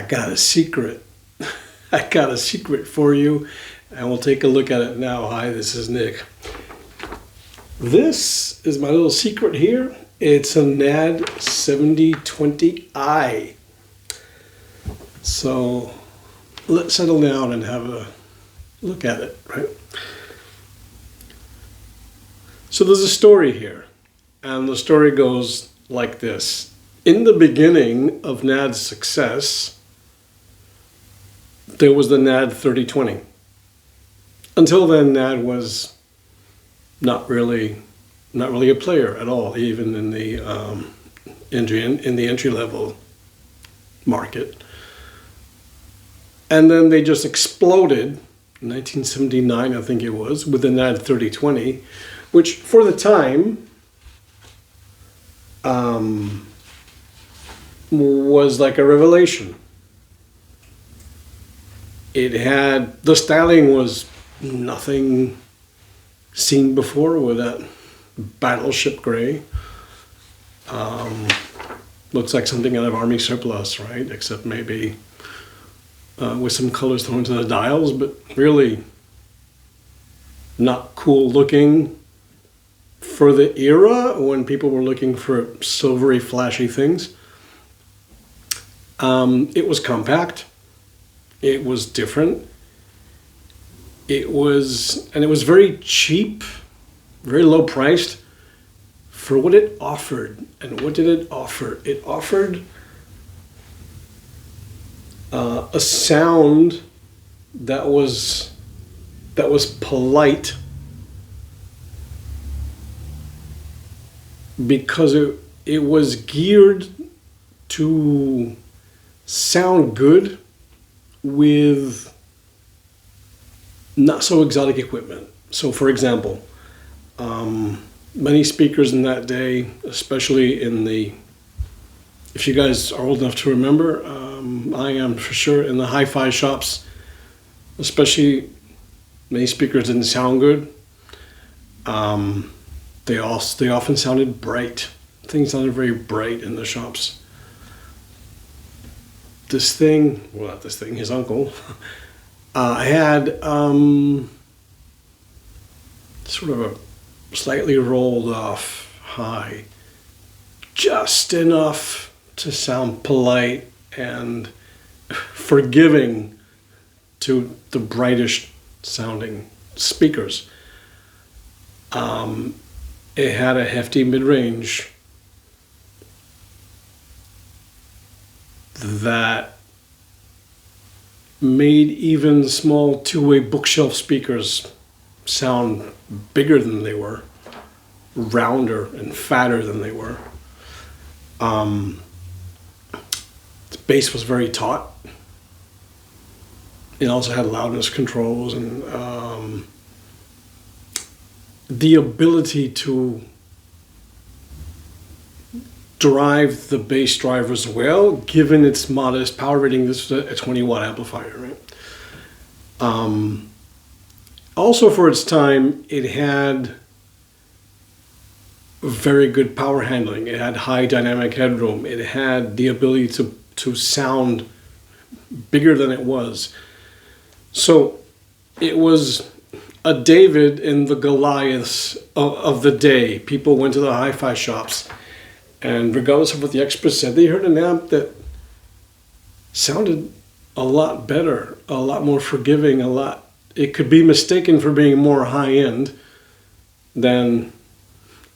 got a secret. I got a secret for you, and we'll take a look at it now. Hi, this is Nick. This is my little secret here. It's a NAD 7020i. So let's settle down and have a look at it, right? So there's a story here, and the story goes like this. In the beginning of NAD's success, there was the NAD 3020. Until then, NAD was not really a player at all, even in the entry level market. And then they just exploded in 1979, I think it was, with the NAD 3020, which for the time was like a revelation. It had, the styling was nothing seen before with that battleship gray. Looks like something out of Army surplus, right? Except maybe with some colors thrown into the dials, but really not cool looking for the era when people were looking for silvery, flashy things. It was compact. It was different. It was very cheap, very low priced for what it offered. And what did it offer? It offered a sound that was polite, because it was geared to sound good with not so exotic equipment. So for example, many speakers in that day, especially if you guys are old enough to remember, I am for sure, in the hi-fi shops, especially, many speakers didn't sound good. They often sounded bright. Things sounded very bright in the shops. His uncle, had sort of a slightly rolled off high, just enough to sound polite and forgiving to the brightest sounding speakers. It had a hefty mid-range that made even small two-way bookshelf speakers sound bigger than they were, rounder and fatter than they were. The bass was very taut. It also had loudness controls and the ability to drive the bass drivers well, given its modest power rating. This was a 20-watt amplifier, right? Also for its time, it had very good power handling. It had high dynamic headroom. It had the ability to sound bigger than it was. So it was a David in the Goliaths of the day. People went to the hi-fi shops, and regardless of what the experts said, they heard an amp that sounded a lot better, a lot more forgiving, it could be mistaken for being more high-end than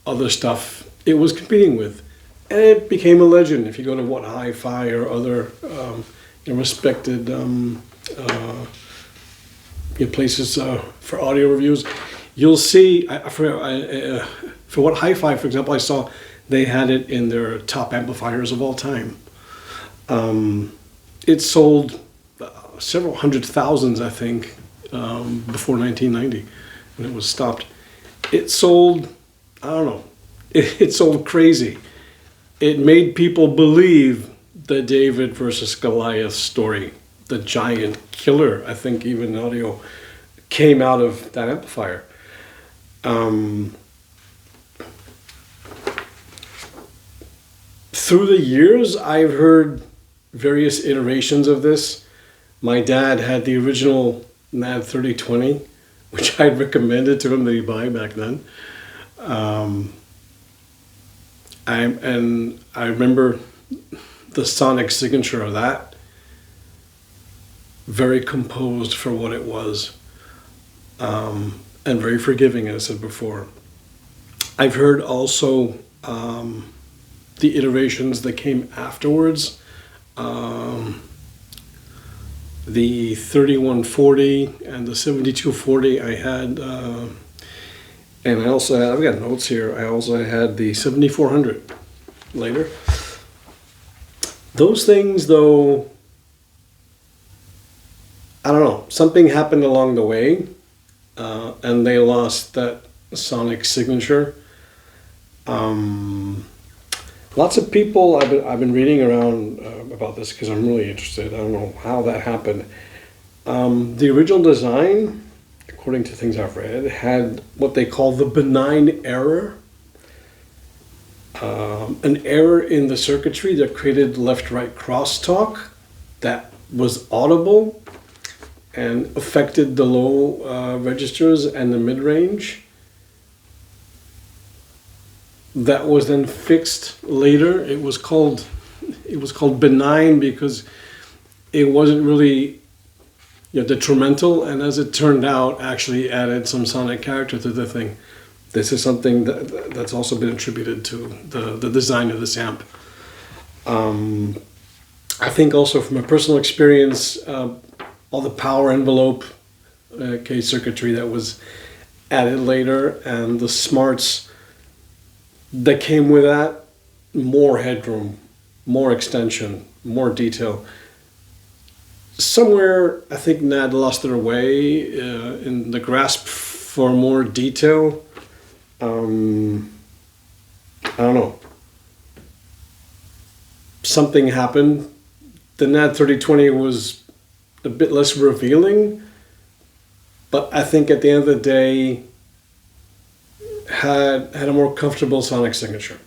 other stuff it was competing with. And it became a legend. If you go to What Hi-Fi or other respected places for audio reviews, you'll see, for What Hi-Fi, for example, I saw they had it in their top amplifiers of all time. It sold several hundred thousands, I think, before 1990, when it was stopped. It sold, I don't know, it sold crazy. It made people believe the David versus Goliath story. The giant killer, I think even audio, came out of that amplifier. Through the years, I've heard various iterations of this. My dad had the original NAD 3020, which I'd recommended to him that he buy back then. I remember the sonic signature of that. Very composed for what it was, and very forgiving, as I said before. I've heard also the iterations that came afterwards. The 3140 and the 7240 I had, and I also had, I've got notes here, I also had the 7400 later. Those things, though, I don't know, something happened along the way, and they lost that sonic signature. Lots of people, I've been reading around about this because I'm really interested. I don't know how that happened. The original design, according to things I've read, had what they call the benign error. An error in the circuitry that created left-right crosstalk that was audible and affected the low registers and the mid-range. That was then fixed later. It was called benign because it wasn't really detrimental, and as it turned out, actually added some sonic character to the thing. This is something that's also been attributed to the design of this amp. I think also from a personal experience, all the power envelope case circuitry that was added later, and the smarts that came with that, more headroom, more extension, more detail. Somewhere, I think NAD lost their way in the grasp for more detail. I don't know. Something happened. The NAD 3020 was a bit less revealing, but I think at the end of the day, had a more comfortable sonic signature.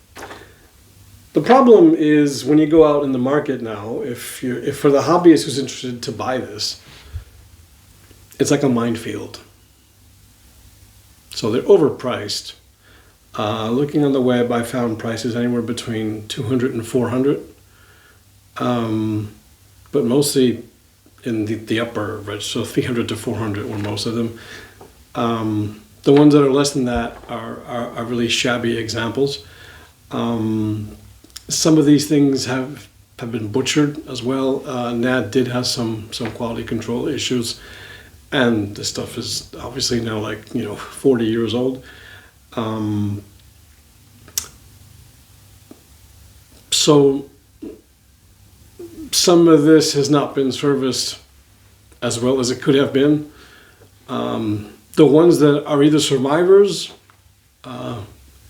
The problem is when you go out in the market now, if for the hobbyist who's interested to buy this, it's like a minefield. So they're overpriced. Looking on the web, I found prices anywhere between $200 and $400, but mostly in the upper range, so $300 to $400 were most of them. The ones that are less than that are really shabby examples. Some of these things have been butchered as well. NAD did have some quality control issues, and this stuff is obviously now 40 years old. So some of this has not been serviced as well as it could have been. The ones that are either survivors,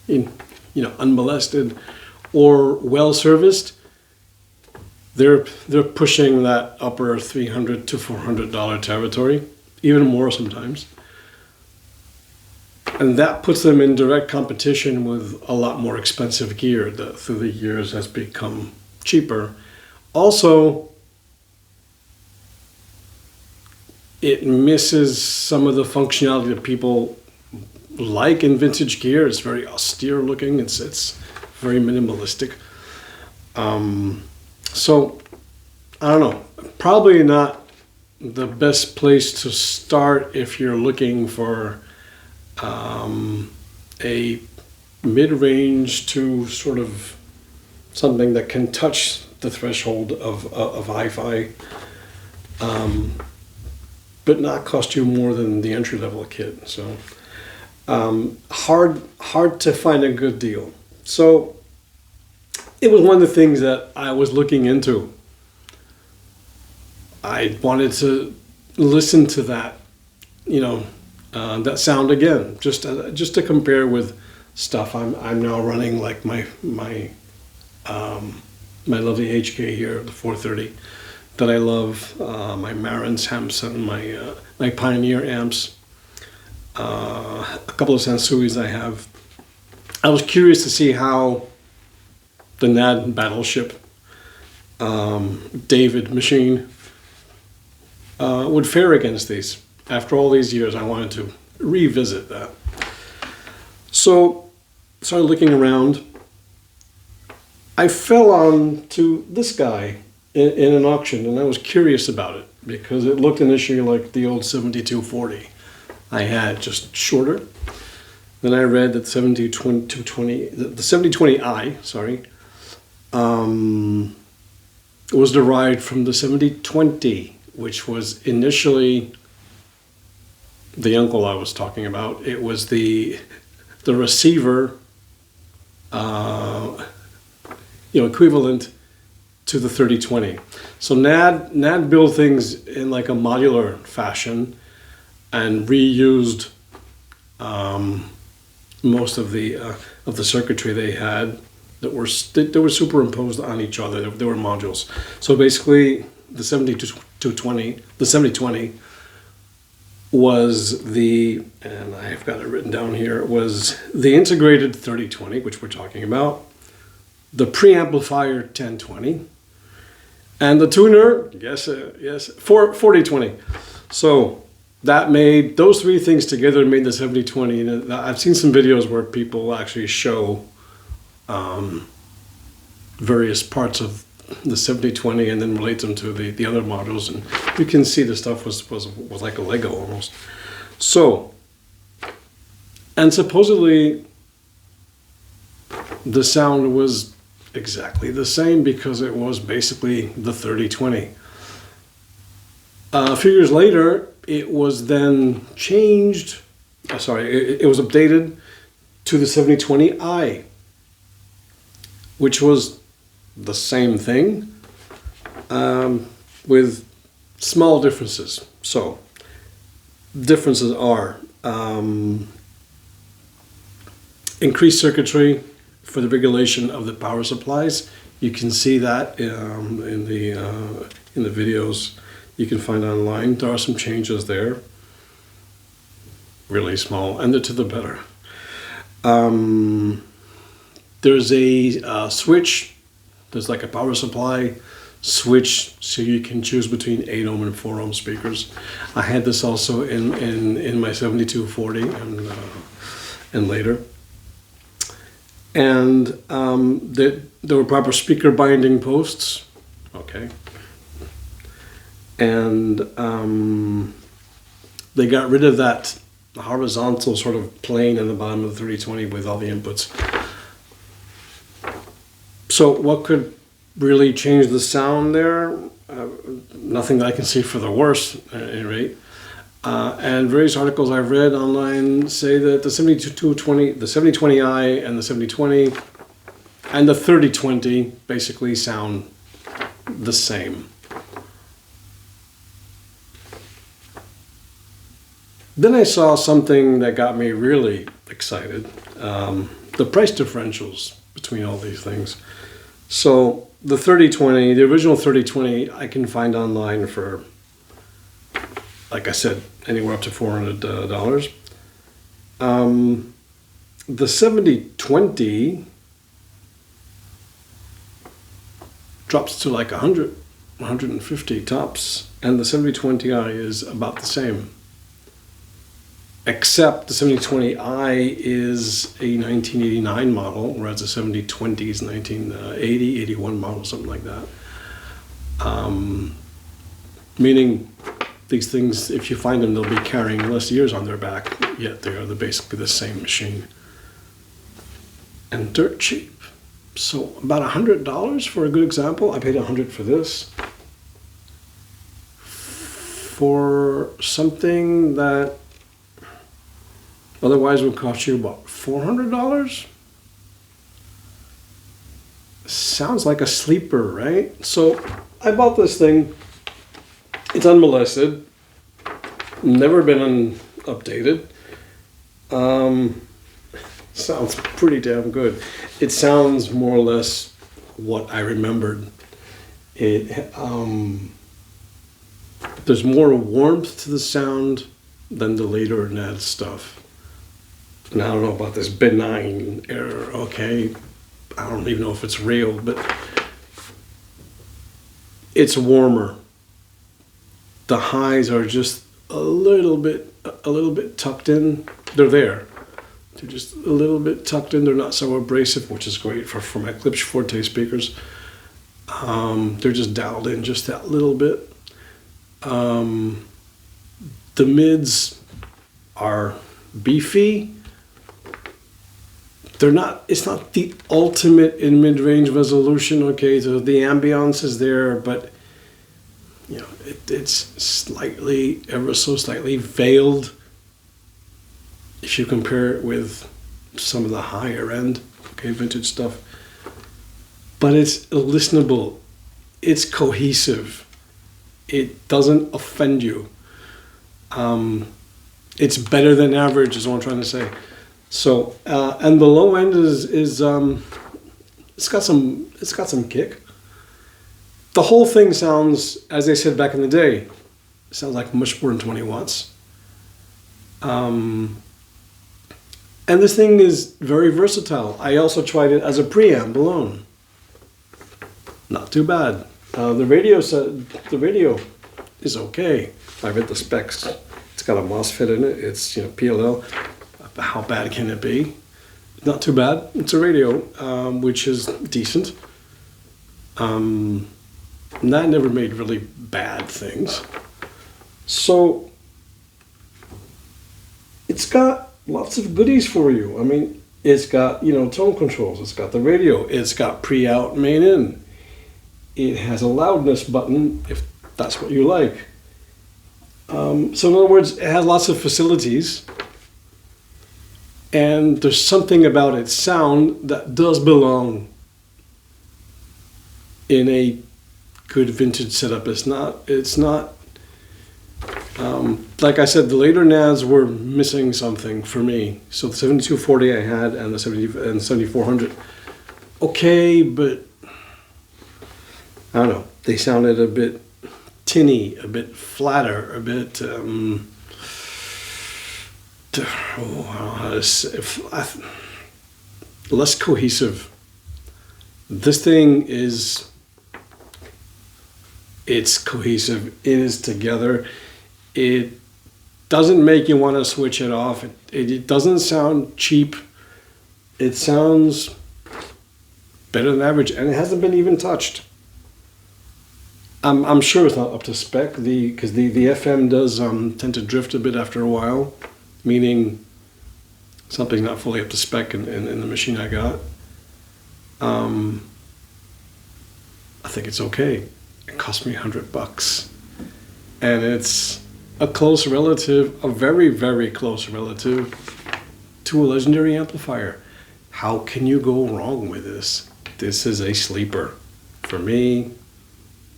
unmolested, or well serviced, they're pushing that upper $300 to $400 territory, even more sometimes, and that puts them in direct competition with a lot more expensive gear that through the years has become cheaper. Also, it misses some of the functionality that people like in vintage gear. It's very austere looking. It's very minimalistic. So I don't know. Probably not the best place to start if you're looking for a mid-range to sort of something that can touch the threshold of hi-fi. But not cost you more than the entry-level kit. So hard to find a good deal. So it was one of the things that I was looking into. I wanted to listen to that, that sound again, just to compare with stuff I'm now running, like my lovely HK here, the 430. That I love, my Marantz amps and my Pioneer amps, a couple of Sansuis I have. I was curious to see how the NAD Battleship David machine would fare against these. After all these years, I wanted to revisit that. So, started looking around. I fell on to this guy in an auction, and I was curious about it because it looked initially like the old 7240 I had, just shorter. Then I read that the 7020i, sorry, was derived from the 7020, which was initially the uncle I was talking about. It was the receiver, equivalent to the 3020. So NAD built things in like a modular fashion and reused most of the circuitry they had that were superimposed on each other. They were modules. So basically, the 7020 was and I've got it written down here, was the integrated 3020, which we're talking about, the preamplifier 1020, and the tuner, yes, 4020. So that made, those three things together made the 7020. And I've seen some videos where people actually show various parts of the 7020 and then relate them to the other models, and you can see the stuff was like a Lego almost. So, and supposedly the sound was exactly the same because it was basically the 3020. A few years later, it was then changed, it was updated to the 7020i, which was the same thing with small differences. So, differences are increased circuitry for the regulation of the power supplies. You can see that in the videos you can find online. There are some changes there, really small, and they're to the better. There's a switch. There's like a power supply switch, so you can choose between 8 ohm and 4 ohm speakers. I had this also in my 7240 and later. And there were proper speaker binding posts. Okay. And they got rid of that horizontal sort of plane in the bottom of the 3020 with all the inputs. So what could really change the sound there? Nothing that I can see for the worse, at any rate. And various articles I've read online say that the 7220, the 7020i and the 7020 and the 3020 basically sound the same. Then I saw something that got me really excited. The price differentials between all these things. So the 3020, the original 3020, I can find online for, like I said, anywhere up to $400. The 7020 drops to like 100, 150 tops, and the 7020i is about the same. Except the 7020i is a 1989 model, whereas the 7020 is 1980, 81 model, something like that. Meaning these things, if you find them, they'll be carrying less years on their back, yet they are basically the same machine. And dirt cheap. So about $100 for a good example. I paid $100 for this. For something that otherwise would cost you about $400? Sounds like a sleeper, right? So I bought this thing. It's unmolested. Never been updated. Sounds pretty damn good. It sounds more or less what I remembered. There's more warmth to the sound than the later NAD stuff. And I don't know about this benign error, okay? I don't even know if it's real, but it's warmer. The highs are just a little bit tucked in. They're there. They're just a little bit tucked in. They're not so abrasive, which is great for my Klipsch Forte speakers. They're just dialed in just that little bit. The mids are beefy. It's not the ultimate in mid-range resolution, okay? So the ambiance is there, but you know, it's slightly, ever so slightly veiled if you compare it with some of the higher end, okay, vintage stuff. But it's listenable. It's cohesive. It doesn't offend you. It's better than average, is what I'm trying to say. So, and the low end is it's got some kick. The whole thing sounds, as they said back in the day, sounds like much more than 20 watts. And this thing is very versatile. I also tried it as a preamp alone. Not too bad. The radio is okay. I read the specs. It's got a MOSFET in it. It's PLL. How bad can it be? Not too bad. It's a radio, which is decent. NAD never made really bad things. So it's got lots of goodies for you. I mean, it's got, tone controls. It's got the radio. It's got pre-out, main in. It has a loudness button, if that's what you like. So in other words, it has lots of facilities. And there's something about its sound that does belong in a good vintage setup. It's not like I said, the later NADs were missing something for me. So the 7240 I had and the 7400, okay, but I don't know, they sounded a bit tinny, a bit flatter, a bit less cohesive. This thing it's cohesive. It is together. It doesn't make you want to switch it off. It doesn't sound cheap. It sounds better than average, and it hasn't been even touched. I'm sure it's not up to spec, because the FM does tend to drift a bit after a while, meaning something's not fully up to spec in the machine I got. I think it's okay. It cost me $100, and it's a close relative, a very, very close relative to a legendary amplifier. How can you go wrong with this? This is a sleeper. For me,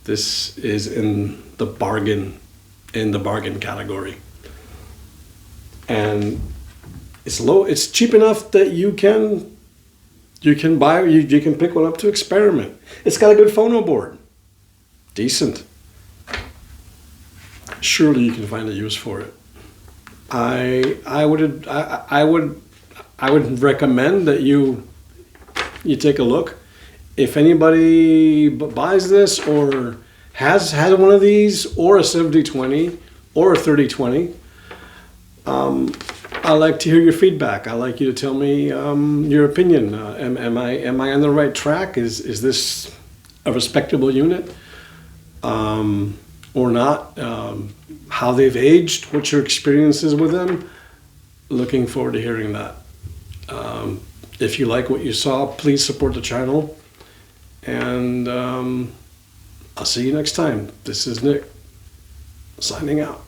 this is in the bargain category. And it's cheap enough that you can buy, you can pick one up to experiment. It's got a good phono board. Decent. Surely you can find a use for it. I would recommend that you take a look. If anybody buys this or has had one of these, or a 7020 or a 3020, I like to hear your feedback. I like you to tell me your opinion. Am I on the right track? Is this a respectable unit? Or not? How they've aged? What's your experiences with them? Looking forward to hearing that. If you like what you saw, please support the channel. And I'll see you next time. This is Nick, signing out.